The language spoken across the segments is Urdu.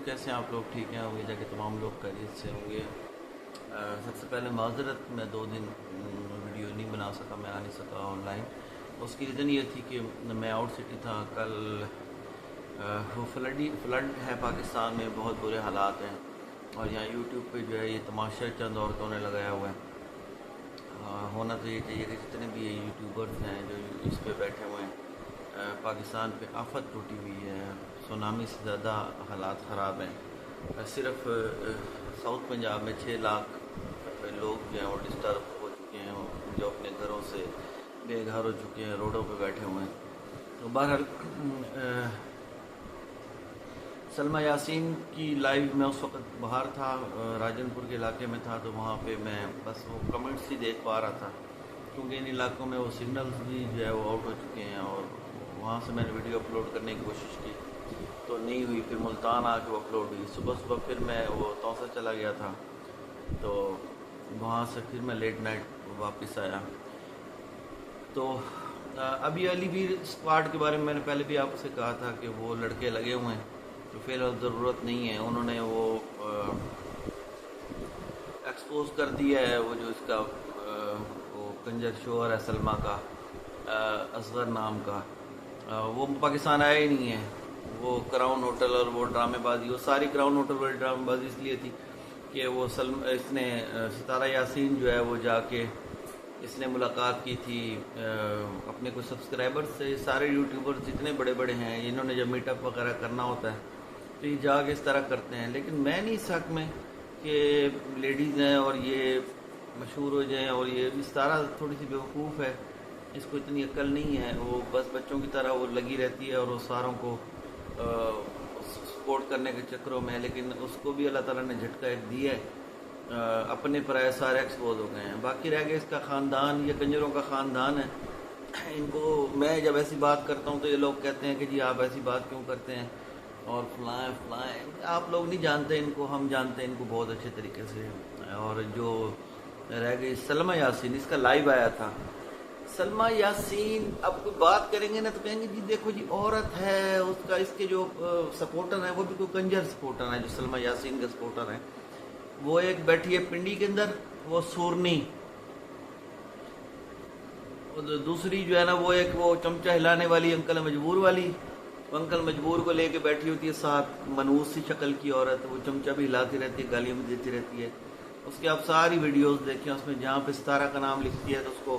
کیسے ہیں آپ لوگ؟ ٹھیک ہیں؟ امید ہے کہ تمام لوگ خیریت سے ہوں گے۔ سب سے پہلے معذرت، میں 2 دن ویڈیو نہیں بنا سکا، میں آ نہیں سکا آن لائن۔ اس کی ریزن یہ تھی کہ میں آؤٹ سٹی تھا۔ کل وہ فلڈ ہے پاکستان میں، بہت برے حالات ہیں، اور یہاں یوٹیوب پہ جو ہے یہ تماشا چند عورتوں نے لگایا ہوا ہے۔ ہونا تو یہ چاہیے کہ جتنے بھی یہ یوٹیوبرز ہیں جو اس پہ بیٹھے ہوئے ہیں، پاکستان پہ آفت ٹوٹی ہوئی ہے، سونامی سے زیادہ حالات خراب ہیں۔ صرف ساؤتھ پنجاب میں 6 لاکھ لوگ جو ہیں وہ ڈسٹرب ہو چکے ہیں، جو اپنے گھروں سے بے گھر ہو چکے ہیں، روڈوں پہ بیٹھے ہوئے ہیں۔ تو بہرحال سلمیٰ یاسین کی لائیو میں اس وقت باہر تھا، راجن پور کے علاقے میں تھا، تو وہاں پہ میں بس وہ کمنٹس ہی دیکھ پا رہا تھا، کیونکہ ان علاقوں میں وہ سگنلز بھی جو ہے وہ آؤٹ ہو چکے ہیں، اور وہاں سے میں نے ویڈیو اپلوڈ کرنے کی کوشش کی تو نہیں ہوئی۔ پھر ملتان آ کے وہ اپلوڈ ہوئی۔ صبح پھر میں وہ توسا چلا گیا تھا، تو وہاں سے پھر میں لیٹ نائٹ واپس آیا۔ تو ابھی علی ویر اسکواڈ کے بارے میں نے پہلے بھی آپ سے کہا تھا کہ وہ لڑکے لگے ہوئے ہیں، تو فی الحال ضرورت نہیں ہے۔ انہوں نے وہ ایکسپوز کر دیا ہے، وہ جو اس کا وہ کنجر شوہر ہے سلمیٰ کا، اصغر نام کا، وہ پاکستان آیا ہی نہیں ہے۔ وہ کراؤن ہوٹل اور وہ ڈرامے بازی، وہ ساری کراؤن ہوٹل والی ڈرامے بازی اس لیے تھی کہ وہ اس نے ستارہ یاسین جو ہے وہ جا کے اس نے ملاقات کی تھی اپنے کچھ سبسکرائبر سے۔ سارے یوٹیوبر جتنے بڑے بڑے ہیں، انہوں نے جب میٹ اپ وغیرہ کرنا ہوتا ہے تو یہ جا کے اس طرح کرتے ہیں، لیکن میں نہیں اس حق میں کہ لیڈیز ہیں اور یہ مشہور ہو جائیں، اور یہ ستارہ تھوڑی سی بیوقوف ہے، اس کو اتنی عقل نہیں ہے، وہ بس بچوں کی طرح وہ لگی رہتی ہے اور وہ ساروں کو سپورٹ کرنے کے چکروں میں، لیکن اس کو بھی اللہ تعالیٰ نے جھٹکا ایک دیا ہے، اپنے پرائے سارے ایکسپوز ہو گئے ہیں۔ باقی رہ گئے اس کا خاندان، یہ کنجروں کا خاندان ہے۔ ان کو میں جب ایسی بات کرتا ہوں تو یہ لوگ کہتے ہیں کہ جی آپ ایسی بات کیوں کرتے ہیں، اور فلائیں آپ لوگ نہیں جانتے ان کو، ہم جانتے ہیں ان کو بہت اچھے طریقے سے۔ اور جو رہ گئی سلمیٰ یاسین، اس کا لائیو آیا تھا۔ سلمیٰ یاسین اب کوئی بات کریں گے نا تو کہیں گے جی دیکھو جی عورت ہے، اس کے جو سپورٹر ہیں وہ بھی کوئی کنجر سپورٹر ہیں، جو سلمیٰ یاسین کے سپورٹر ہیں۔ وہ ایک بیٹھی ہے پنڈی کے اندر، وہ سورنی، دوسری جو ہے نا وہ چمچہ ہلانے والی انکل مجبور والی، انکل مجبور کو لے کے بیٹھی ہوتی ہے ساتھ، منحوس سی شکل کی عورت، وہ چمچہ بھی ہلاتی رہتی ہے، گالیاں بھی دیتی رہتی ہے۔ اس کے آپ ساری ویڈیوز دیکھیں، اس میں جہاں پہ ستارہ کا نام لکھتی ہے تو اس کو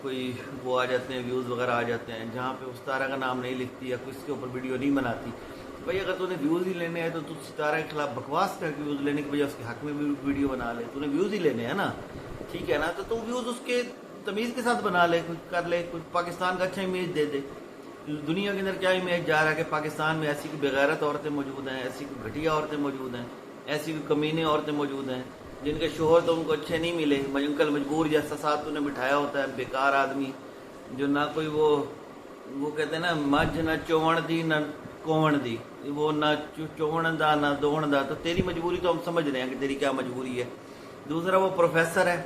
کوئی وہ آ جاتے ہیں، ویوز وغیرہ آ جاتے ہیں۔ جہاں پہ ستارہ کا نام نہیں لکھتی یا کوئی اس کے اوپر ویڈیو نہیں بناتی، بھائی اگر تو نے ویوز ہی لینے ہیں تو ستارہ کے خلاف بکواس کر کے ویوز لینے کی بجائے اس کے حق میں بھی ویڈیو بنا لے۔ تو نے ویوز ہی لینے ہیں نا، ٹھیک ہے نا، تو ویوز اس کے تمیز کے ساتھ بنا لے، کچھ کر لے، کچھ پاکستان کا اچھا امیج دے دے۔ دنیا کے اندر کیا امیج جا رہا ہے کہ پاکستان میں ایسی کوئی بغیرت عورتیں موجود ہیں، ایسی کوئی گھٹیا عورتیں موجود ہیں، ایسی کوئی کمینے عورتیں موجود ہیں جن کے شوہر تو ان کو اچھے نہیں ملے۔ انکل مجبور جیسا ساتھ تو نے بٹھایا ہوتا ہے، بیکار آدمی جو نہ کوئی وہ کہتے ہیں نا مجھ نہ چوڑ دی نہ کوڑ دی، وہ نہ چوڑ دا نہ دوڑ دا، تو تیری مجبوری تو ہم سمجھ رہے ہیں کہ تیری کیا مجبوری ہے۔ دوسرا وہ پروفیسر ہے،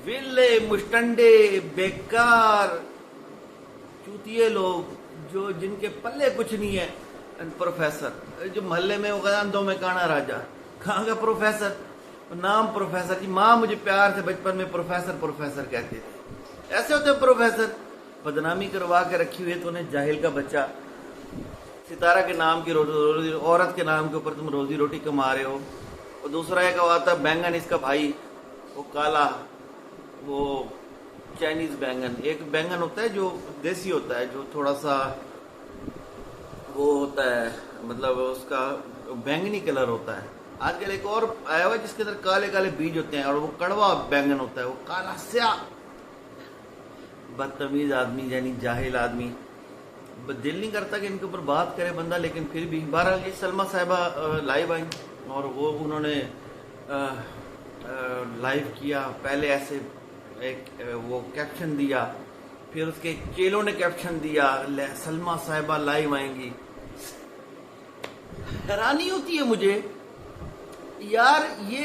ویلے مشٹنڈے بیکار چوتیے لوگ جو جن کے پلے کچھ نہیں ہے۔ پروفیسر جو محلے میں وہ اندھوں میں کانا راجا، کہاں کا پروفیسر، نام پروفیسر، جی ماں مجھے پیار سے بچپن میں پروفیسر کہتے تھے۔ ایسے ہوتے ہیں پروفیسر، بدنامی کروا کے رکھی ہوئی ہے تو انہیں جاہل کا بچہ۔ ستارہ کے نام کی روزی، عورت کے نام کے اوپر تم روزی روٹی کما رہے ہو۔ اور دوسرا ایک آتا ہے بینگن، اس کا بھائی وہ کالا، وہ چائنیز بینگن، ایک بینگن ہوتا ہے جو دیسی ہوتا ہے، جو تھوڑا سا وہ ہوتا ہے، مطلب اس کا بینگنی کلر ہوتا ہے۔ آج کل ایک اور آیا ہوا ہے جس کے اندر کالے کالے بیج ہوتے ہیں اور وہ کڑوا بینگن ہوتا ہے، وہ کالا سیاہ۔ بدتمیز آدمی، یعنی جاہل آدمی، دل نہیں کرتا کہ ان کے اوپر بات کرے بندہ، لیکن پھر بھی بہرحال یہ سلمیٰ صاحبہ لائیو آئیں اور وہ انہوں نے لائیو کیا۔ پہلے ایسے ایک وہ کیپشن دیا، پھر اس کے چیلوں نے کیپشن دیا سلمیٰ صاحبہ لائیو آئیں گی۔ حیرانی ہوتی ہے مجھے یار، یہ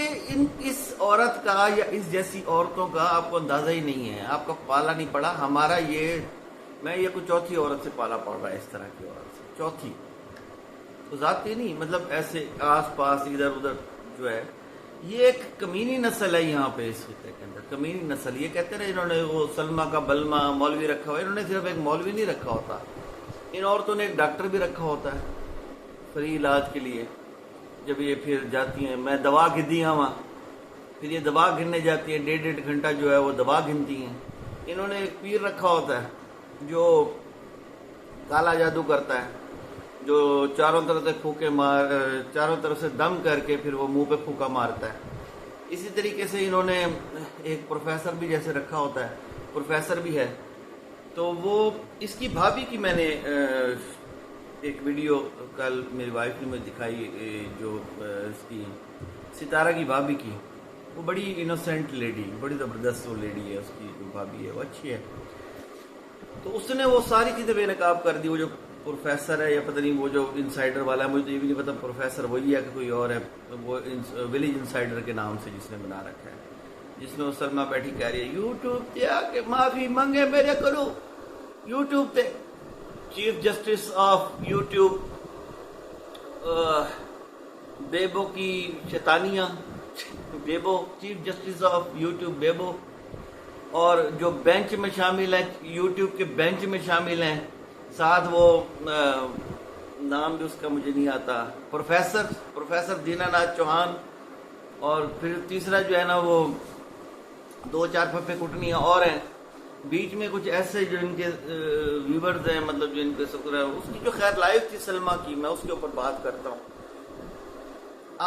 اس عورت کا یا اس جیسی عورتوں کا آپ کو اندازہ ہی نہیں ہے، آپ کا پالا نہیں پڑا۔ ہمارا میں یہ کوئی چوتھی عورت سے پالا پڑ رہا ہے، اس طرح کی عورت سے چوتھی۔ وہ ذاتی نہیں، مطلب ایسے آس پاس ادھر ادھر جو ہے، یہ ایک کمینی نسل ہے یہاں پہ اس خطے کے اندر، کمینی نسل. یہ کہتے رہے انہوں نے وہ سلما کا بلما مولوی رکھا ہوا ہے. انہوں نے صرف ایک مولوی نہیں رکھا ہوتا، ان عورتوں نے ایک ڈاکٹر بھی رکھا ہوتا ہے فری علاج کے لیے. جب یہ پھر جاتی ہیں میں دوا گدی ہاں وہاں، پھر یہ دوا گننے جاتی ہیں، 1.5 گھنٹہ جو ہے وہ دوا گنتی ہیں. انہوں نے ایک پیر رکھا ہوتا ہے جو کالا جادو کرتا ہے، جو چاروں طرف سے پھوکے چاروں طرف سے دم کر کے پھر وہ منہ پہ پھوکا مارتا ہے. اسی طریقے سے انہوں نے ایک پروفیسر بھی جیسے رکھا ہوتا ہے، پروفیسر بھی ہے. تو وہ اس کی بھابھی کی میں نے ایک ویڈیو کل میری وائف نے مجھے دکھائی، جو اس کی ستارہ کی بھابھی کی. وہ بڑی انوسینٹ لیڈی، بڑی زبردست وہ لیڈی ہے، اس کی جو بھابھی ہے وہ اچھی ہے. تو اس نے وہ ساری چیزیں بے نقاب کر دی. وہ جو پروفیسر ہے یا پتہ نہیں وہ جو انسائڈر والا ہے، مجھے تو یہ بھی نہیں پتا پروفیسر وہی ہے کہ کوئی اور ہے، وہ ولیج انسائڈر کے نام سے جس نے بنا رکھا ہے، جس میں وہ سلما بیٹھی کہہ رہی ہے یوٹیوب تے آ کے معافی منگے میرے کو. یوٹیوب تے chief justice of YouTube Bibo کی شیطانیاں، Bibo chief justice of YouTube Bibo, اور جو بینچ میں شامل ہیں، یوٹیوب کے بینچ میں شامل ہیں، ساتھ وہ نام بھی اس کا مجھے نہیں آتا، پروفیسر دینا ناتھ چوہان، اور پھر تیسرا جو ہے نا وہ 2-4 پھپھے کٹنیاں اور ہیں. بیچ میں کچھ ایسے جو ان کے ویورز ہیں، مطلب جو ان کے سکر ہے. اس کی جو خیر لائف تھی سلما کی، میں اس کے اوپر بات کرتا ہوں.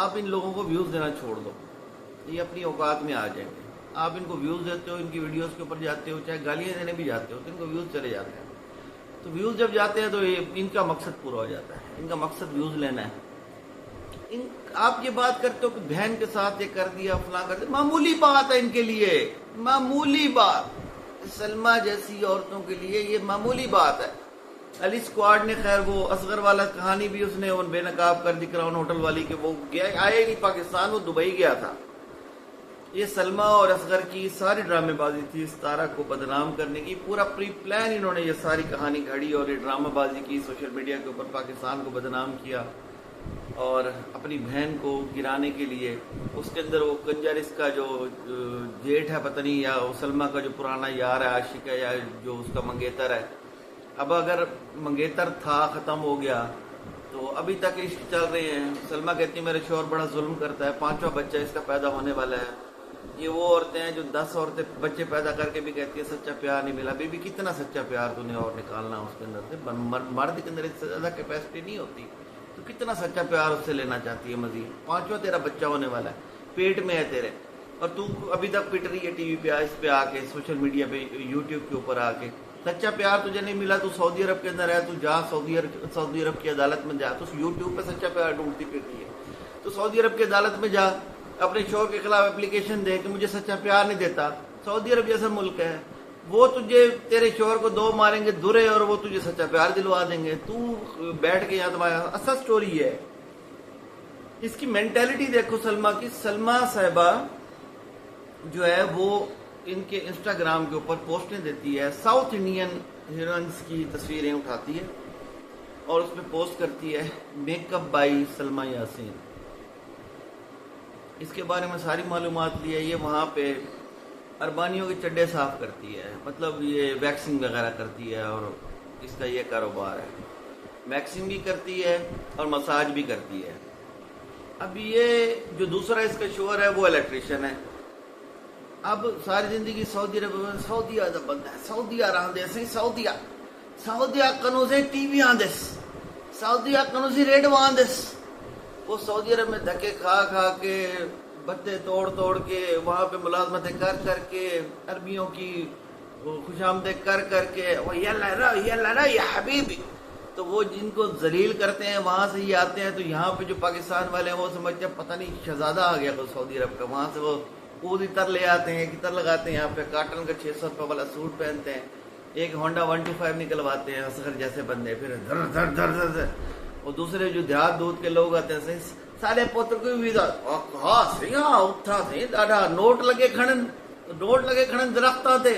آپ ان لوگوں کو ویوز دینا چھوڑ دو، یہ اپنی اوقات میں آ جائیں گے. آپ ان کو ویوز دیتے ہو، ان کی ویڈیوز کے اوپر جاتے ہو، چاہے گالیاں دینے بھی جاتے ہو، تو ان کو ویوز چلے جاتے ہیں. تو ویوز جب جاتے ہیں تو ان کا مقصد پورا ہو جاتا ہے. ان کا مقصد ویوز لینا ہے. آپ یہ بات کرتے ہو کہ بہن کے ساتھ یہ کر دیا، فلاں کر دیا، معمولی بات ہے ان کے لیے، معمولی بات. سلما جیسی عورتوں کے لیے یہ معمولی بات ہے. علی اسکواڈ نے خیر وہ اصغر والا کہانی بھی اس نے بے نقاب کر دی کراؤن ہوٹل والی، کہ وہ آئے نہیں پاکستان، وہ دبئی گیا تھا. یہ سلما اور اصغر کی ساری ڈرامے بازی تھی ستارہ کو بدنام کرنے کی. پورا پری پلان انہوں نے یہ ساری کہانی گھڑی اور یہ ڈرامہ بازی کی، سوشل میڈیا کے اوپر پاکستان کو بدنام کیا اور اپنی بہن کو گرانے کے لیے. اس کے اندر وہ کنجر اس کا جو جیٹھ ہے پتہ نہیں، یا سلما کا جو پرانا یار ہے، عاشق ہے، یا جو اس کا منگیتر ہے. اب اگر منگیتر تھا ختم ہو گیا تو ابھی تک عشق چل رہے ہیں. سلما کہتی ہے میرے شوہر بڑا ظلم کرتا ہے، 5واں بچہ اس کا پیدا ہونے والا ہے. یہ وہ عورتیں ہیں جو 10 عورتیں بچے پیدا کر کے بھی کہتی ہے سچا پیار نہیں ملا. بی بی کتنا سچا پیار تو نے اور نکالنا اس کے اندر سے، مرد کے اندر اس سے زیادہ کیپیسٹی نہیں ہوتی، تو کتنا سچا پیار اس سے لینا چاہتی ہے مزید. 5واں تیرا بچہ ہونے والا ہے، پیٹ میں ہے تیرے، اور تو ابھی تک پٹ رہی ہے ٹی وی پہ، اس پہ آ کے، سوشل میڈیا پہ، یوٹیوب کے اوپر آ کے. سچا پیار تجھے نہیں ملا، تو سعودی عرب کے اندر ہے، تو جا سعودی عرب کی عدالت میں جا. تو یوٹیوب پہ سچا پیار ڈھونڈتی پھرتی ہے، تو سعودی عرب کی عدالت میں جا، اپنے شوہر کے خلاف اپلیکیشن دے کہ مجھے سچا پیار نہیں دیتا. سعودی عرب جیسا ملک ہے، وہ تجھے تیرے شوہر کو 2 ماریں گے درے، اور وہ تجھے سچا پیار دلوا دیں گے. تو بیٹھ کے یہاں تمہارا اصل سٹوری ہے. اس کی مینٹیلٹی دیکھو سلما کی. سلما صاحبہ جو ہے وہ ان کے انسٹاگرام کے اوپر پوسٹیں دیتی ہے، ساؤتھ انڈین ہیروئنس کی تصویریں اٹھاتی ہے اور اس پہ پوسٹ کرتی ہے میک اپ بائی سلما یاسین. اس کے بارے میں ساری معلومات لی ہے. یہ وہاں پہ اربانیوں کے چڈے صاف کرتی ہے، مطلب یہ ویکسنگ وغیرہ کرتی ہے، اور اس کا یہ کاروبار ہے. ویکسنگ بھی کرتی ہے اور مساج بھی کرتی ہے. اب یہ جو دوسرا اس کا شوہر ہے وہ الیکٹریشین ہے. اب ساری زندگی سعودی عرب، سعودیہ دا بندہ ہے، سعودیہ راندے سے، سعودیہ کنوزے ٹی وی آندس، سعودیہ کنوزی ریڈو آندس. وہ سعودی عرب میں دھکے کھا کے، بتے توڑ کے، وہاں پہ ملازمتیں کر کے، عربیوں کی خوش آمدید کر کے، وہ یلا یا حبیبی. تو وہ جن کو ذلیل کرتے ہیں وہاں سے ہی آتے ہیں. تو یہاں پہ جو پاکستان والے ہیں وہ سمجھتے ہیں پتہ نہیں شہزادہ آ گیا کوئی سعودی عرب کا. وہاں سے وہ پوری تر لے آتے ہیں، ایک تر لگاتے ہیں، یہاں پہ کاٹن کا 600 روپے والا سوٹ پہنتے ہیں، ایک ہونڈا 125 نکلواتے ہیں اصغر جیسے بندے، پھر دھر. اور دوسرے جو دیہات دودھ کے لوگ آتے ہیں سارے پوتر کو بھی اٹھا سے ڈاڈا نوٹ لگے کھڑن درختاں تے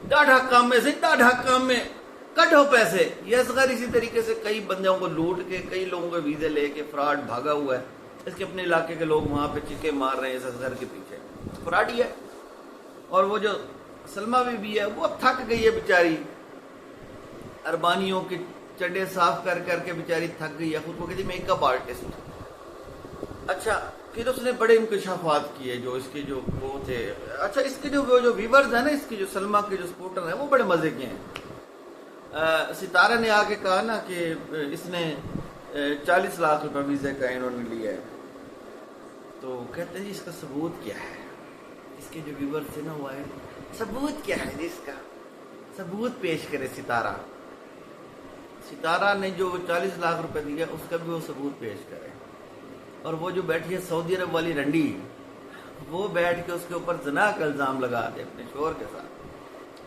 ڈاڈا کام میں سے ڈاڈا کام میں کٹو پیسے. یہ اصغر اسی طریقے سے کئی بندوں کو لوٹ کے کئی لوگوں کے ویزے لے کے فراڈ بھاگا ہوا ہے. اس کے اپنے علاقے کے لوگ وہاں پہ چیخے مار رہے ہیں اس اصغر کے پیچھے. فراڈ ہی ہے. اور وہ جو سلمہ بی بی ہے وہ تھک گئی ہے بیچاری, اربانیوں کے چڈے صاف کر کر کے بیچاری تھک گئی ہے. خود کو کہتی میک اپ آرٹسٹ. اچھا پھر اس نے بڑے انکشافات کیے جو اس کے جو وہ تھے. اچھا اس کے جو ویورز ہیں نا, اس کے جو سلمہ کے جو سپورٹر ہیں وہ بڑے مزے کے ہیں. ستارہ نے آ کے کہا نا کہ اس نے 40 لاکھ روپے ویزے کا انہوں نے لیا ہے. تو کہتے ہیں جی اس کا ثبوت کیا ہے. اس کے جو ویورز تھے نا وہ آئے, ثبوت کیا ہے جی, اس کا ثبوت پیش کرے. ستارہ نے جو 40 لاکھ روپے دیا اس کا بھی وہ ثبوت پیش کرے. اور وہ جو بیٹھی ہے سعودی عرب والی رنڈی, وہ بیٹھ کے اس کے اوپر زنا کا الزام لگا دے اپنے شوہر کے ساتھ.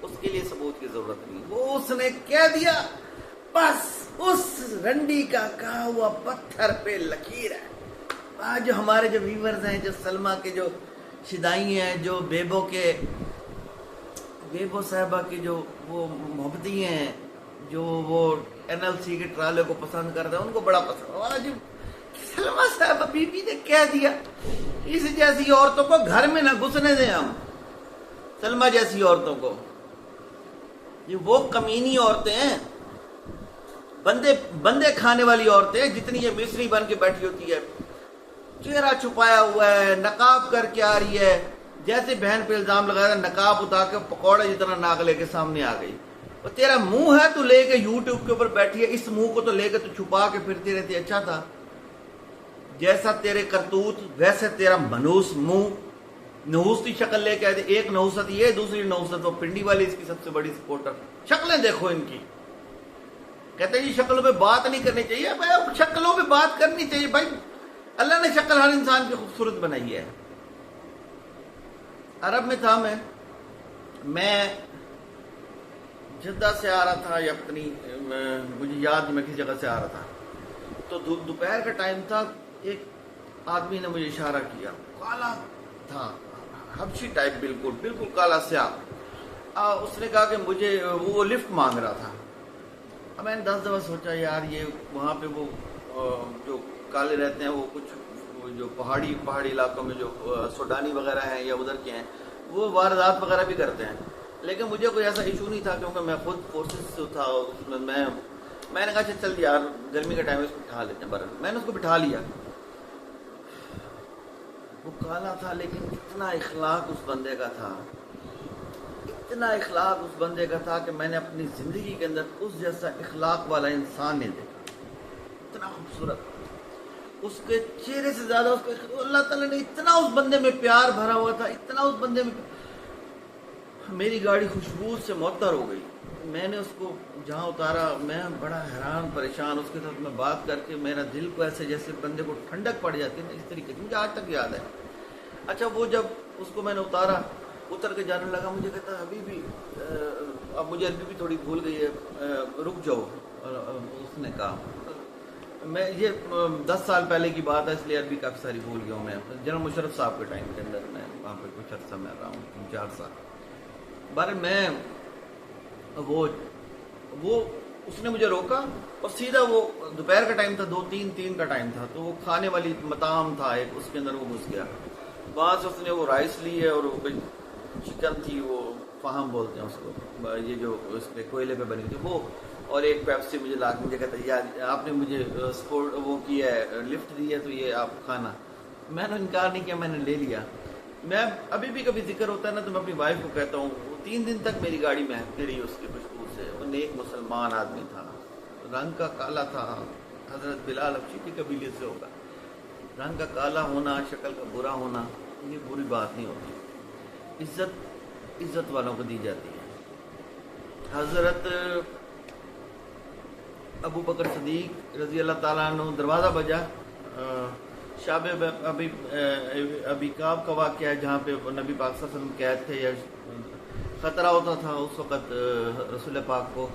اس کے لیے ثبوت کی ضرورت نہیں. وہ اس نے کہہ دیا بس اس رنڈی کا کہا ہوا پتھر پہ لکیر ہے. آج جو ہمارے جو ویورز ہیں, جو سلمہ کے جو شدائی ہیں, جو بیبو صاحبہ کی جو وہ محبتی ہیں, جو وہ NLC کے ٹرالے کو پسند کرتے ہیں, ان کو بڑا پسند. آج سلمہ صاحبہ بی بی نے کہہ دیا اس جیسی عورتوں کو گھر میں نہ گھسنے دیں ہم. سلمہ جیسی عورتوں کو, یہ وہ کمینی عورتیں ہیں, بندے کھانے والی عورتیں, جتنی یہ مصری بن کے بیٹھی ہوتی ہے, چہرہ چھپایا ہوا ہے, نقاب کر کے آ رہی ہے, جیسے بہن پہ الزام لگایا نقاب اتار کے پکوڑے جتنا ناک لے کے سامنے آ گئی. اور تیرا منہ ہے تو لے کے یوٹیوب کے اوپر بیٹھی ہے, اس منہ کو تو لے کے تو چھپا کے پھرتی رہتی. اچھا تھا جیسا تیرے کرتوت ویسے تیرا منوس منہ, نحوس کی شکل لے کے آئے. ایک نحوست یہ, دوسری نحوست وہ پنڈی والی اس کی سب سے بڑی سپورٹر. شکلیں دیکھو ان کی. کہتے ہیں جی شکلوں پہ بات نہیں کرنی چاہیے. بھائی شکلوں پہ بات کرنی چاہیے بھائی. اللہ نے شکل ہر انسان کی خوبصورت بنائی ہے. عرب میں تھا, میں جدہ سے آ رہا تھا یا پتہ نہیں مجھے یاد نہیں, میں کسی جگہ سے آ رہا تھا. تو دوپہر کا ٹائم تھا. ایک آدمی نے مجھے اشارہ کیا, کالا تھا, حبشی ٹائپ, بالکل کالا سیاہ. اس نے کہا کہ مجھے وہ لفٹ مانگ رہا تھا. اب میں نے 10 دفعہ سوچا یار یہ وہاں پہ وہ جو کالے رہتے ہیں وہ کچھ جو پہاڑی علاقوں میں جو سوڈانی وغیرہ ہیں یا ادھر کے ہیں وہ واردات وغیرہ بھی کرتے ہیں. لیکن مجھے کوئی ایسا ایشو نہیں تھا کیونکہ میں خود فورسز سے تھا. میں نے کہا چل یار گرمی کا ٹائم ہے, اس کو بٹھا لیتے ہیں. میں نے اس کو بٹھا لیا. وہ کالا تھا لیکن اتنا اخلاق اس بندے کا تھا, کہ میں نے اپنی زندگی کے اندر اس جیسا اخلاق والا انسان نہیں دیکھا. اتنا خوبصورت, اس کے چہرے سے زیادہ اس کو اللہ تعالیٰ نے اتنا اس بندے میں پیار بھرا ہوا تھا, اتنا اس بندے میں. میری گاڑی خوشبو سے معطر ہو گئی. میں نے اس کو جہاں اتارا میں بڑا حیران پریشان. اس کے ساتھ میں بات کر کے میرا دل کو ایسے جیسے بندے کو ٹھنڈک پڑ جاتی ہے نا, اس طریقے سے مجھے آج تک یاد ہے. اچھا وہ جب اس کو میں نے اتر کے جانے لگا, مجھے کہتا ہے ابھی بھی, اب مجھے عربی بھی تھوڑی بھول گئی ہے, رک جاؤ. اس نے کہا, میں یہ 10 سال پہلے کی بات ہے اس لیے عربی کافی ساری بھول گیا ہوں. میں جنرل مشرف صاحب کے ٹائم کے اندر میں وہاں پہ کچھ عرصہ میں رہا ہوں, 4 سال. بارے میں وہ اس نے مجھے روکا اور سیدھا, وہ دوپہر کا ٹائم تھا, 2-3 کا ٹائم تھا, تو وہ کھانے والی مطعم تھا ایک, اس کے اندر وہ گھس گیا. وہاں سے اس نے وہ رائس لی ہے اور چکن تھی, وہ فہم بولتے ہیں اس کو, یہ جو اس پہ کوئلے پہ بنی تھی وہ, اور ایک پیپسی مجھے لا کے. مجھے کہتا ہے یار آپ نے مجھے وہ کیا ہے, لفٹ دی ہے, تو یہ آپ کھانا. میں نے انکار نہیں کیا, میں نے لے لیا. میں ابھی بھی کبھی ذکر ہوتا ہے نا تو میں اپنی وائف کو کہتا ہوں, 3 دن تک میری گاڑی مہکتی رہی اس کی خوشبو سے. وہ نیک مسلمان آدمی تھا, رنگ کا کالا تھا, حضرت بلال حبشی کے قبیلے سے ہوگا. رنگ کا کالا ہونا, شکل کا برا ہونا, یہ بری بات نہیں ہوتی. عزت والوں کو دی جاتی ہے. حضرت ابو بکر صدیق رضی اللہ تعالیٰ عنہ, دروازہ بجا, شاب ابی کعب کا واقعہ ہے جہاں پہ نبی پاک صلی اللہ علیہ وسلم قید تھے, یا خطرہ ہوتا تھا اس وقت رسول پاک کو.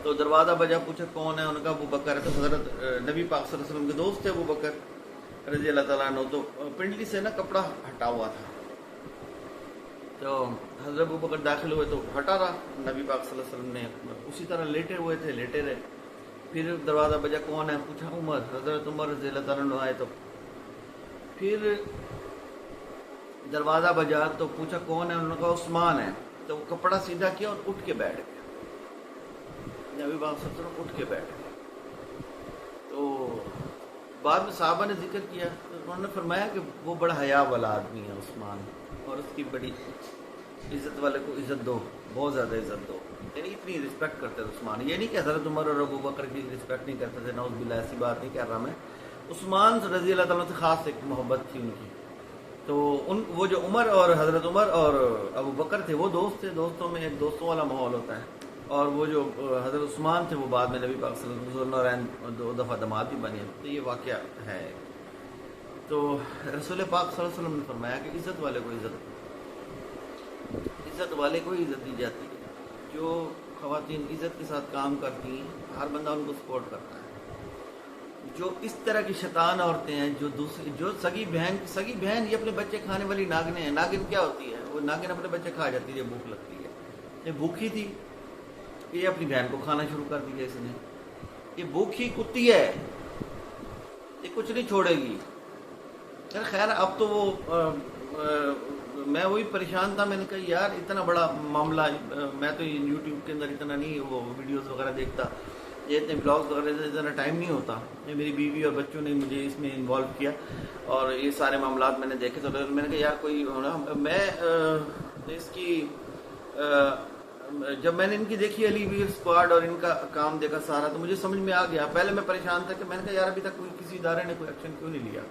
تو دروازہ بجا, پوچھا کون ہے, ان کا ابو بکر ہے. تو حضرت نبی پاک صلی اللہ علیہ وسلم کے دوست تھے ابو بکر رضی اللہ تعالیٰ عنہ. تو پنڈلی سے نا کپڑا ہٹا ہوا تھا, تو حضرت ابوبکر داخل ہوئے تو ہٹا رہا، نبی پاک صلی اللہ علیہ وسلم نے اسی طرح لیٹے ہوئے تھے، لیٹے رہے. پھر دروازہ بجا، کون ہے؟ پوچھا عمر. حضرت عمر رضی اللہ تعالیٰ عنہ آئے تو پھر دروازہ بجا تو پوچھا کون ہے؟ انہوں نے کہا عثمان ہے. تو وہ کپڑا سیدھا کیا اور اٹھ کے بیٹھ گئے. نبی پاک صلی اللہ علیہ وسلم اٹھ کے بیٹھ گئے. تو بعد میں صحابہ نے ذکر کیا تو انہوں نے فرمایا کہ وہ بڑا حیا والا آدمی ہے عثمان، اور اس کی بڑی عزت والے کو عزت دو، بہت زیادہ عزت دو. یعنی اتنی رسپیکٹ کرتے تھے عثمان. یہ نہیں کہ حضرت عمر اور ابو بکر کی رسپیکٹ نہیں کرتے تھے، نعوذ باللہ، ایسی بات نہیں کر رہا میں. عثمان رضی اللہ تعالیٰ سے خاص ایک محبت تھی ان کی. تو وہ جو عمر اور حضرت عمر اور ابو بکر تھے وہ دوست تھے، دوستوں میں ایک دوستوں والا ماحول ہوتا ہے. اور وہ جو حضرت عثمان تھے وہ بعد میں نبی پاک صلی اللہ علیہ وسلم 2 دفعہ داماد بھی بنے. تو یہ واقعہ ہے. تو رسول پاک صلی اللہ علیہ وسلم نے فرمایا کہ عزت والے کو عزت ہی عزت دی جاتی ہے. جو خواتین عزت کے ساتھ کام کرتی ہیں ہر بندہ ان کو سپورٹ کرتا ہے. جو اس طرح کی شیطان عورتیں ہیں، جو سگی بہن یہ اپنے بچے کھانے والی ناگنیں ہیں. ناگن کیا ہوتی ہے؟ وہ ناگن اپنے بچے کھا جاتی ہے جب بھوک لگتی ہے. یہ بھوکی تھی، یہ اپنی بہن کو کھانا شروع کر دیا اس نے. یہ بھوکی کتی ہے، یہ کچھ نہیں چھوڑے گی. خیر اب تو وہ میں وہی پریشان تھا. میں نے کہا یار اتنا بڑا معاملہ، میں تو یوٹیوب کے اندر اتنا نہیں وہ ویڈیوز وغیرہ دیکھتا، یہ اتنے بلاگز وغیرہ اتنا ٹائم نہیں ہوتا. میری بیوی اور بچوں نے مجھے اس میں انوالو کیا اور یہ سارے معاملات میں نے دیکھے. تو میں نے کہا یار کوئی ہونا. میں اس کی جب میں نے ان کی دیکھی علی ویر اسکواڈ اور ان کا کام دیکھا سارا تو مجھے سمجھ میں آ گیا. پہلے میں پریشان تھا کہ میں نے کہا یار ابھی تک کسی ادارے نے کوئی ایکشن کیوں نہیں لیا،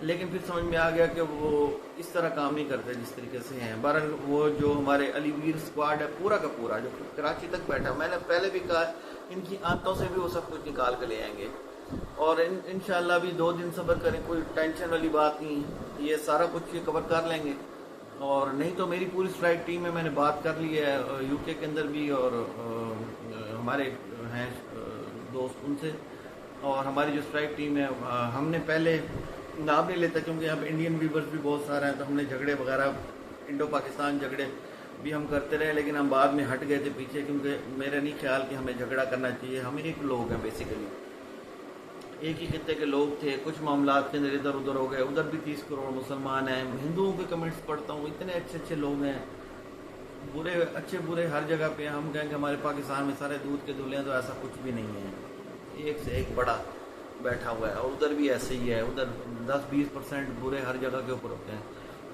لیکن پھر سمجھ میں آ گیا کہ وہ اس طرح کام نہیں کرتے جس طریقے سے ہیں. بہرحال وہ جو ہمارے علی ویر اسکواڈ ہے پورا کا پورا جو کراچی تک بیٹھا، میں نے پہلے بھی کہا ان کی آنتوں سے بھی وہ سب کچھ نکال کے لے آئیں گے. اور انشاءاللہ بھی 2 دن صبر کریں، کوئی ٹینشن والی بات نہیں، یہ سارا کچھ یہ کور کر لیں گے. اور نہیں تو میری پوری اسٹرائک ٹیم میں نے بات کر لی ہے یو کے اندر بھی، اور ہمارے ہیں دوست ان سے. اور ہماری جو اسٹرائک ٹیم ہے ہم نے پہلے نام نہیں لیتا کیونکہ یہاں پہ انڈین ویورز بھی بہت سارے ہیں، تو ہم نے جھگڑے وغیرہ انڈو پاکستان جھگڑے بھی ہم کرتے رہے، لیکن ہم بعد میں ہٹ گئے تھے پیچھے کیونکہ میرا نہیں خیال کہ ہمیں جھگڑا کرنا چاہیے. ہم ایک لوگ ہیں بیسیکلی، ایک ہی خطے کے لوگ تھے. کچھ معاملات کے اندر ادھر ادھر ہو گئے، ادھر بھی 30 کروڑ مسلمان ہیں. ہندوؤں کے کمنٹس پڑھتا ہوں، اتنے اچھے اچھے لوگ ہیں، برے اچھے برے ہر جگہ پہ. ہم کہیں کہ ہمارے پاکستان میں سارے دودھ کے دھلے ہیں، تو ایسا کچھ بھی نہیں ہے. ایک سے ایک بڑا بیٹھا ہوا ہے، اور ادھر بھی ایسے ہی ہے. ادھر 10-20% برے ہر جگہ کے اوپر ہوتے ہیں.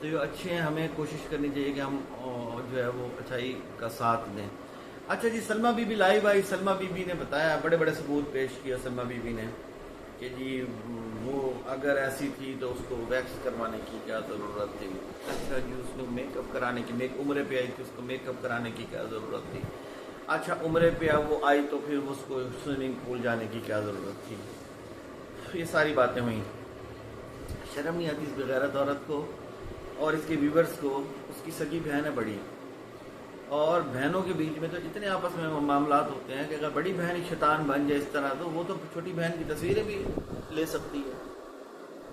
تو جو اچھے ہیں ہمیں کوشش کرنی چاہیے کہ ہم جو ہے وہ اچھائی کا ساتھ دیں. اچھا جی، سلمہ بی بی لائیو آئی. سلمہ بی بی نے بتایا، بڑے بڑے ثبوت پیش کیا سلمہ بی بی نے کہ جی وہ اگر ایسی تھی تو اس کو ویکس کروانے کی کیا ضرورت تھی. اچھا جی، اس کو میک اپ کرانے کی، عمرے پہ آئی تھی، اس کو میک اپ کرانے کی کیا ضرورت تھی. اچھا عمرے پہ وہ آئی تو پھر اس کو سوئمنگ پول جانے کی کیا ضرورت تھی. یہ ساری باتیں ہوئیں. شرم نہیں آتی اس بغیرت عورت کو اور اس کے ویورز کو. اس کی سگی بہن ہے بڑی، اور بہنوں کے بیچ میں تو اتنے آپس میں معاملات ہوتے ہیں کہ اگر بڑی بہن شیطان بن جائے اس طرح تو وہ تو چھوٹی بہن کی تصویریں بھی لے سکتی ہے.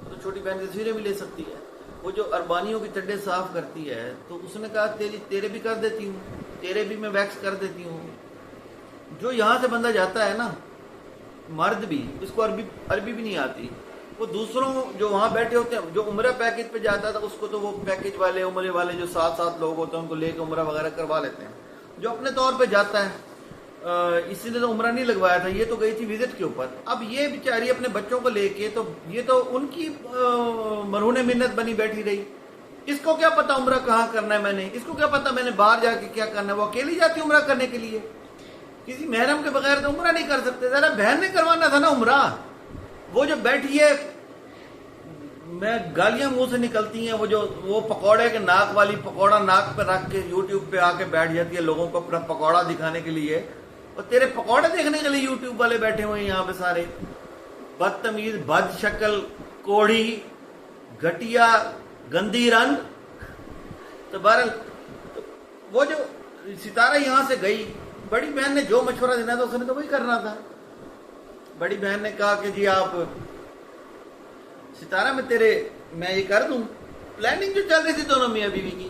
تو چھوٹی بہن کی تصویریں بھی لے سکتی ہے. وہ جو اربانیوں کی چڈے صاف کرتی ہے تو اس نے کہا تیرے بھی کر دیتی ہوں، تیرے بھی میں ویکس کر دیتی ہوں. جو یہاں سے بندہ جاتا ہے نا، مرد بھی، اس کو عربی بھی نہیں آتی، وہ دوسروں جو وہاں بیٹھے ہوتے ہیں، جو عمرہ پیکج پہ جاتا تھا اس کو تو وہ پیکج والے عمرے والے جو 7 لوگ ہوتے ہیں ان کو لے کے عمرہ وغیرہ کروا لیتے ہیں. جو اپنے طور پہ جاتا ہے، اسی نے تو عمرہ نہیں لگوایا تھا، یہ تو گئی تھی وزٹ کے اوپر. اب یہ بیچاری اپنے بچوں کو لے کے، تو یہ تو ان کی مرہون منت بنی بیٹھی رہی. اس کو کیا پتا عمرہ کہاں کرنا ہے، میں نے اس کو کیا پتا میں نے باہر جا کے کیا کرنا ہے. وہ اکیلی جاتی عمرہ کرنے کے لیے، کسی محرم کے بغیر تو عمرہ نہیں کر سکتے. ذرا بہن نے کروانا تھا نا عمرہ. وہ جو بیٹھی ہے، میں گالیاں منہ سے نکلتی ہیں. وہ پکوڑے کے ناک والی، پکوڑا ناک پہ رکھ کے یوٹیوب پہ آ کے بیٹھ جاتی ہے لوگوں کو اپنا پکوڑا دکھانے کے لیے. اور تیرے پکوڑے دیکھنے کے لیے یوٹیوب والے بیٹھے ہوئے ہیں یہاں پہ سارے. بدتمیز، بد شکل، کوڑی، گھٹیا، گندی رنگ. تو بہرحال وہ جو ستارہ یہاں سے گئی، بڑی بہن نے جو مشورہ دینا تھا اس نے تو وہی کرنا تھا. بڑی بہن نے کہا کہ جی آپ ستارہ میں یہ کر دوں. پلاننگ جو چل رہی تھی دونوں میاں بیوی کی،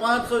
500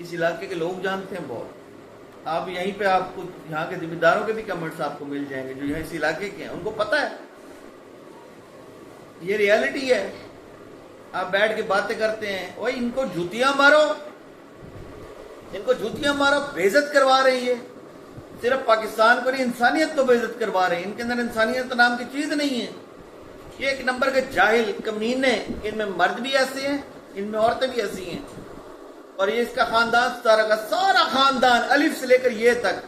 اس علاقے کے لوگ جانتے ہیں بہت. آپ یہیں پہ آپ کو یہاں کے ذمہ داروں کے بھی کمنٹس آپ کو مل جائیں گے جو یہاں اس علاقے کے ہیں, ان کو پتہ ہے, یہ ریالٹی ہے. آپ بیٹھ کے باتیں کرتے ہیں, اوے ان کو جوتیاں مارو, ان کو جوتیاں مارو, بے عزت کروا رہی ہے. صرف پاکستان کو نہیں, انسانیت کو بے عزت کروا رہے ہیں. ان کے اندر انسانیت نام کی چیز نہیں ہے. یہ ایک نمبر کے جاہل کمینے, ان میں مرد بھی ایسے ہیں, ان میں عورتیں بھی ایسی ہیں. اور یہ اس کا خاندان ستارہ کا سارا خاندان الف سے لے کر یہ تک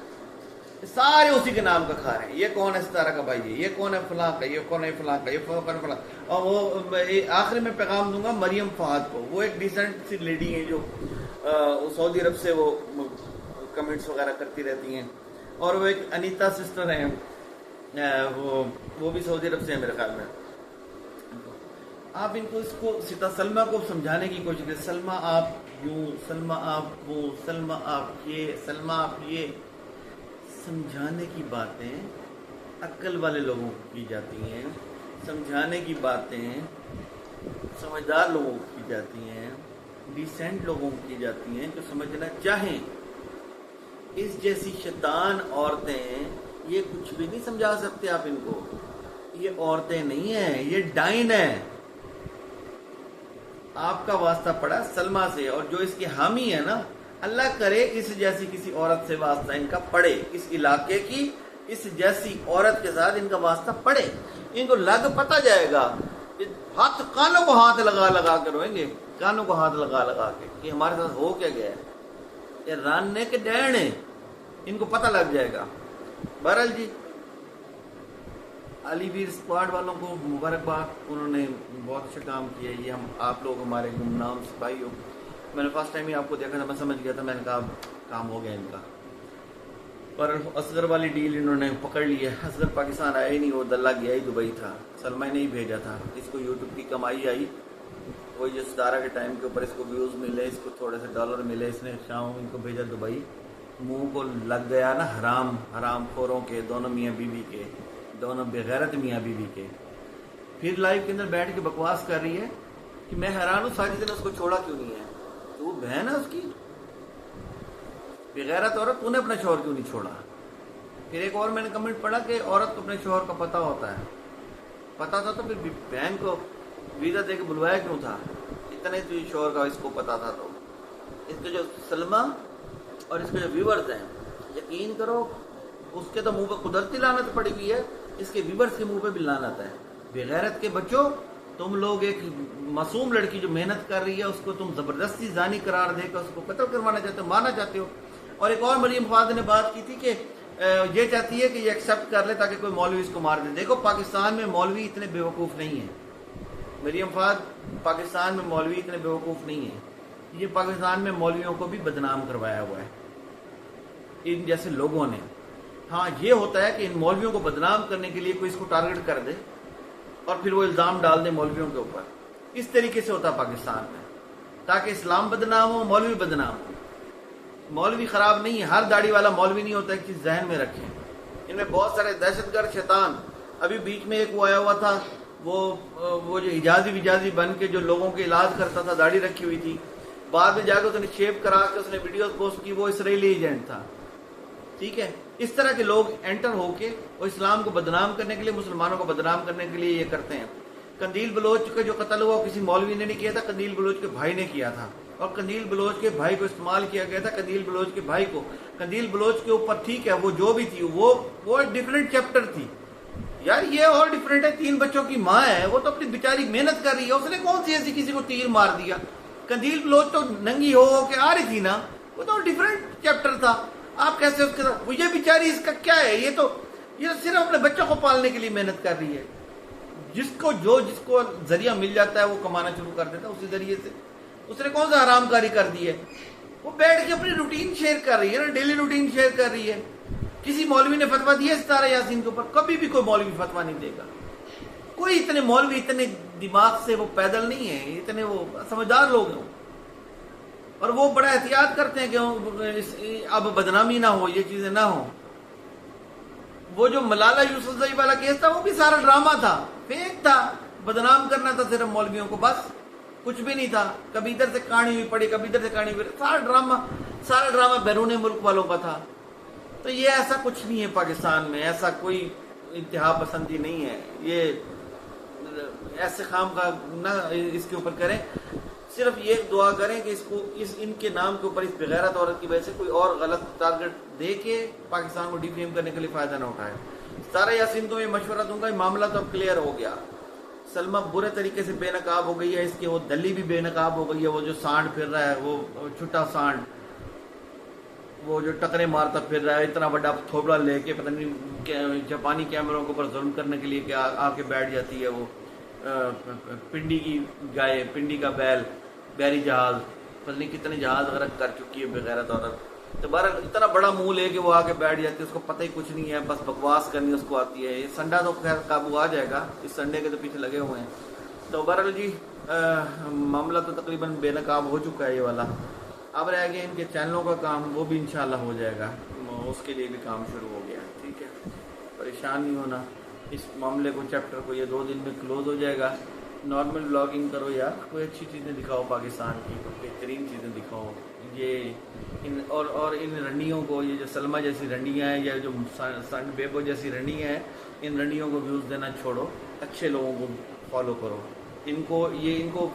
سارے اسی کے نام کا کھا رہے ہیں. یہ کون ہے ستارہ کا بھائی, یہ کون ہے فلاں کا, یہ کون ہے فلاں کا, یہ کون ہے فلاں. اور وہ آخر میں پیغام دوں گا مریم فہد کو, وہ ایک ڈیسنٹ سی لیڈی ہیں جو سعودی عرب سے وہ کمنٹس وغیرہ کرتی رہتی ہیں. اور وہ ایک انیتا سسٹر ہیں, وہ بھی سعودی عرب سے ہیں میرے خیال میں. آپ ان کو اس کو سلمہ کو سمجھانے کی کوشش کریں. سلمہ آپ یوں, سلمہ آپ وہ, سلمہ آپ یہ, سلمہ آپ یہ. سمجھانے کی باتیں عقل والے لوگوں کو کی جاتی ہیں, سمجھانے کی باتیں سمجھدار لوگوں کو کی جاتی ہیں, ڈیسینٹ لوگوں کو کی جاتی ہیں جو سمجھنا چاہیں. اس جیسی شیطان عورتیں یہ کچھ بھی نہیں سمجھا سکتے آپ ان کو. یہ عورتیں نہیں ہیں, یہ ڈائن ہیں. آپ کا واسطہ پڑا سلمہ سے, اور جو اس کے حامی ہے نا, اللہ کرے اس جیسی کسی عورت سے واسطہ ان کا پڑے. اس علاقے کی اس جیسی عورت کے ساتھ ان کا واسطہ پڑے. ان کو لگ پتہ جائے گا, ہاتھ کانوں کو ہاتھ لگا کے روئیں گے, کانوں کو ہاتھ لگا کے کہ ہمارے ساتھ ہو کیا گیا ہے. یہ راننے کے ڈین ہیں, ان کو پتہ لگ جائے گا. بہرحال جی, علی ویر اسکواڈ والوں کو مبارکباد, انہوں نے بہت اچھا کام کیا. یہ ہم آپ لوگ ہمارے گمنام سپاہی ہو. میں نے فرسٹ ٹائم ہی آپ کو دیکھا تھا, میں سمجھ گیا تھا, میں نے کہا کام ہو گیا ان کا. پر اصغر والی ڈیل انہوں نے پکڑ لی ہے. اصغر پاکستان آیا ہی نہیں, وہ دلہ گیا ہی دبئی تھا. سلمہ نے ہی بھیجا تھا. اس کو یوٹیوب کی کمائی آئی, وہی جو ستارہ کے ٹائم کے اوپر اس کو ویوز ملے, اس کو تھوڑے سے ڈالر ملے, اس نے شام ان کو بھیجا دبئی. منہ کو لگ گیا نا حرام خوروں کے, دونوں میاں بیوی کے, دونوں بغیرت میاں بیوی کے. پھر لائیو کے اندر بیٹھ کے بکواس کر رہی ہے کہ میں حیران ہوں ساجد نے اس کو چھوڑا کیوں نہیں ہے. تو وہ بہن ہے اس کی بغیرت عورت, تو نے اپنا شوہر کیوں نہیں چھوڑا. پھر ایک اور میں نے کمنٹ پڑھا کہ عورت کو اپنے شوہر کا پتہ ہوتا ہے. پتہ تھا تو پھر بہن کو ویزا دے کے بلوایا کیوں تھا. اتنے تو شوہر کا اس کو پتہ تھا. تو اس کے جو سلمہ اور اس کے جو ویورز ہیں, یقین کرو اس کے تو منہ پہ قدرتی لعنت پڑی ہوئی ہے, اس کے ویورز کے منہ پہ بھی لعنت ہے. بغیرت کے بچوں, تم لوگ ایک معصوم لڑکی جو محنت کر رہی ہے اس کو تم زبردستی زانی قرار دے کر اس کو قتل کروانا چاہتے ہو, مارنا چاہتے ہو. اور ایک اور مریم فہد نے بات کی تھی کہ یہ چاہتی ہے کہ یہ ایکسیپٹ کر لے تاکہ کوئی مولوی اس کو مار دے. دیکھو پاکستان میں مولوی اتنے بیوقوف نہیں ہیں. مریم فہد, پاکستان میں مولوی اتنے بیوقوف نہیں ہیں. یہ پاکستان میں مولویوں کو بھی بدنام کروایا ہوا ہے ان جیسے لوگوں نے. ہاں یہ ہوتا ہے کہ ان مولویوں کو بدنام کرنے کے لیے کوئی اس کو ٹارگٹ کر دے اور پھر وہ الزام ڈال دے مولویوں کے اوپر. اس طریقے سے ہوتا ہے پاکستان میں, تاکہ اسلام بدنام ہو, مولوی بدنام ہو. مولوی خراب نہیں ہے, ہر داڑھی والا مولوی نہیں ہوتا, ایک چیز ذہن میں رکھیں. ان میں بہت سارے دہشت گرد شیطان. ابھی بیچ میں ایک وہ آیا ہوا تھا, وہ جو حجازی بن کے جو لوگوں کے علاج کرتا تھا, داڑھی رکھی ہوئی تھی, بعد میں جا کے اس نے شیپ کرا کے اس نے ویڈیوز پوسٹ کی, وہ اسرائیلی ایجنٹ تھا. ٹھیک ہے, اس طرح کے لوگ انٹر ہو کے وہ اسلام کو بدنام کرنے کے لیے, مسلمانوں کو بدنام کرنے کے لیے یہ کرتے ہیں. قندیل بلوچ کا جو قتل ہوا کسی مولوی نے نہیں کیا تھا, قندیل بلوچ کے بھائی نے کیا تھا. اور قندیل بلوچ کے بھائی کو استعمال کیا گیا تھا. قندیل بلوچ کے بھائی کو, قندیل بلوچ کے اوپر ٹھیک ہے وہ جو بھی تھی وہ ایک ڈفرینٹ چیپٹر تھی یار. یہ اور ڈفرینٹ ہے, 3 بچوں کی ماں ہے, وہ تو اپنی بیچاری محنت کر رہی ہے. اس نے کون سی ایسی کسی کو تیر مار دیا. قندیل بلوچ تو ننگی ہو کے آ رہی تھی نا, وہ تو ڈفرینٹ چیپٹر تھا. آپ کیسے اس کے ساتھ, وہ یہ بیچاری اس کا کیا ہے, یہ تو صرف اپنے بچوں کو پالنے کے لیے محنت کر رہی ہے. جس کو ذریعہ مل جاتا ہے وہ کمانا شروع کر دیتا ہے اسی ذریعے سے. اس نے کون سا حرام کاری کر دی ہے. وہ بیٹھ کے اپنی روٹین شیئر کر رہی ہے نا, ڈیلی روٹین شیئر کر رہی ہے. کسی مولوی نے فتویٰ دیا ستارہ یاسین کے اوپر؟ کبھی بھی کوئی مولوی فتویٰ نہیں دے گا. کوئی اتنے مولوی اتنے دماغ سے وہ پیدل نہیں ہے, اتنے وہ سمجھدار لوگ ہیں. اور وہ بڑا احتیاط کرتے ہیں کہ اب بدنامی نہ ہو, یہ چیزیں نہ ہوں. وہ جو ملالہ یوسفزئی والا کیس تھا وہ بھی سارا ڈرامہ تھا, فیک تھا, بدنام کرنا تھا صرف مولویوں کو بس. کچھ بھی نہیں تھا، کبھی ادھر سے کہانی ہوئی پڑی، کبھی ادھر سے کہانی ہوئی، سارا ڈرامہ بیرون ملک والوں کا تھا. تو یہ ایسا کچھ نہیں ہے پاکستان میں، ایسا کوئی انتہا پسندی نہیں ہے. یہ ایسے خام کا نہ اس کے اوپر کریں، صرف یہ دعا کریں کہ ان کے نام کے اوپر اس بغیرت عورت کی وجہ سے کوئی اور غلط ٹارگٹ دے کے پاکستان کو ڈیفیم کرنے کے لیے فائدہ نہ اٹھائے. سارا یاسین کو میں مشورہ دوں گا، یہ معاملہ تو اب کلیئر ہو گیا. سلمہ برے طریقے سے بے نقاب ہو گئی ہے، اس کی وہ دلی بھی بے نقاب ہو گئی ہے. وہ جو سانڈ پھر رہا ہے، وہ چھٹا سانڈ، وہ جو ٹکرے مارتا پھر رہا ہے، اتنا بڑا تھوبڑا لے کے، پتہ نہیں جاپانی کیمروں کے اوپر ظلم کرنے کے لیے کہ آ کے بیٹھ جاتی ہے. وہ پنڈی کی گائے، پنڈی کا بیل، بحری جہاز، پتہ نہیں کتنے جہاز غرق کر چکی ہے بغیرت عورت. تو بہرحال اتنا بڑا منہ لے کے وہ آ کے بیٹھ جاتی ہے، اس کو پتہ ہی کچھ نہیں ہے، بس بکواس کرنی اس کو آتی ہے. یہ سنڈا تو خیر قابو آ جائے گا، اس سنڈے کے تو پیچھے لگے ہوئے ہیں. تو بہرحال جی معاملہ تو تقریباً بے نقاب ہو چکا ہے یہ والا. اب رہ گئے ان کے چینلوں کا کام، وہ بھی انشاءاللہ ہو جائے گا، اس کے لیے بھی کام شروع ہو گیا. ٹھیک ہے، پریشان نہیں ہونا. اس معاملے کو، چیپٹر کو، یہ 2 دن میں کلوز ہو جائے گا. نارمل بلاگنگ کرو یار، کوئی اچھی چیزیں دکھاؤ پاکستان کی، بہترین چیزیں دکھاؤ. یہ اور ان رنڈیوں کو، یہ جو سلمہ جیسی رنڈیاں ہیں یا جو سن بیبو جیسی رنڈیاں ہیں، ان رنڈیوں کو ویوز دینا چھوڑو، اچھے لوگوں کو فالو کرو. ان کو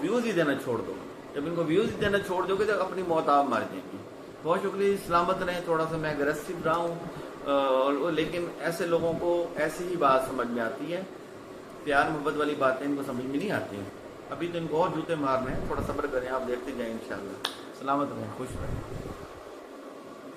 ویوز ہی دینا چھوڑ دو. جب ان کو ویوز ہی دینا چھوڑ دو گے تو اپنی موت آپ مار جائیں گی. بہت شکریہ، سلامت رہیں. تھوڑا سا میں اگریسو رہا ہوں، لیکن ایسے لوگوں کو ایسی ہی بات سمجھ میں آتی ہے. پیار محبت والی باتیں ان کو سمجھ میں نہیں آتی ہیں. ابھی تو ان کو اور جوتے مارنے ہیں، تھوڑا صبر کریں، آپ دیکھتے جائیں انشاءاللہ. سلامت رہیں، خوش رہیں.